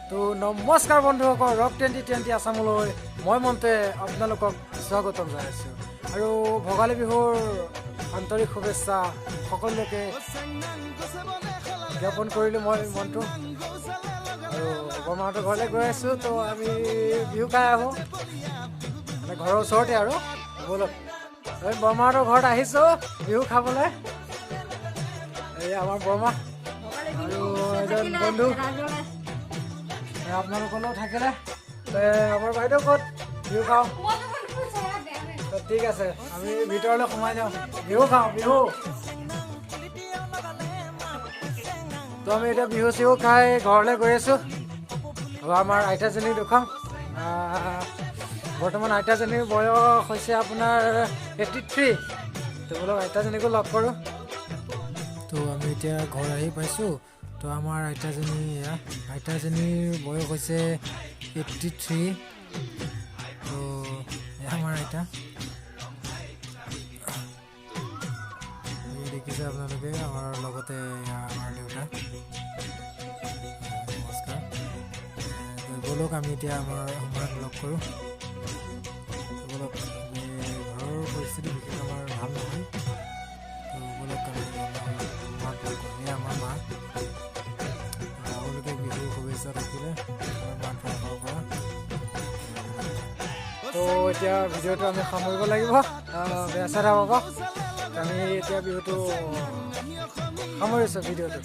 তো নমস্কাৰ বন্ধুসকল, ৰক 2020 আছামলৈ মই মন্তুৱে আপোনালোকক স্বাগতম জনাইছোঁ আৰু ভোগালী বিহুৰ আন্তৰিক শুভেচ্ছা সকলোকে জ্ঞাপন কৰিলোঁ মই মন্টু। আৰু বৰমাহঁতৰ ঘৰলৈ গৈ আছোঁ, তো আমি বিহু খাই আহোঁ মানে ঘৰৰ ওচৰতে আৰু ব'লক। আমি বৰমাহঁতৰ ঘৰত আহিছোঁ বিহু খাবলৈ। এই আমাৰ বৰমা আৰু এজন বন্ধু আপোনালোকলৈও থাকিলে। আমাৰ বাইদেউ ক'ত বিহু খাওঁ? ঠিক আছে, আমি ভিতৰলৈ সোমাই যাওঁ, বিহু খাওঁ বিহু। তো আমি এতিয়া বিহু চিহু খাই ঘৰলৈ গৈ আছোঁ আৰু আমাৰ আইতাজনীক দেখাম। বৰ্তমান আইতাজনীৰ বয়স হৈছে আপোনাৰ 83। তো বোলো আইতাজনীকো লগ কৰোঁ। তো আমি এতিয়া ঘৰ আহি পাইছোঁ। তো আমাৰ আইতাজনীৰ বয়স হৈছে 83। তো আমাৰ আইতা দেখিছে আপোনালোকে, আমাৰ লগতে আমাৰ দেউতা। নমস্কাৰ। ব'লক আমি এতিয়া আমাৰ সময়ত লগ কৰোঁ। ব'লক, ঘৰৰ পৰিস্থিতি বিশেষ আমাৰ ভাল নহয়। তো ব'লক আমি মাক লগ কৰোঁ। আমাৰ মা, সকলোকে বিহুৰ শুভেচ্ছা থাকিলে মাক ফালৰ পৰা। তো এতিয়া ভিডিঅ'টো আমি সামৰিব লাগিব, বেয়া চেয়া নাপাব। আমি এতিয়া বিহুটো সামৰিছোঁ ভিডিঅ'টো।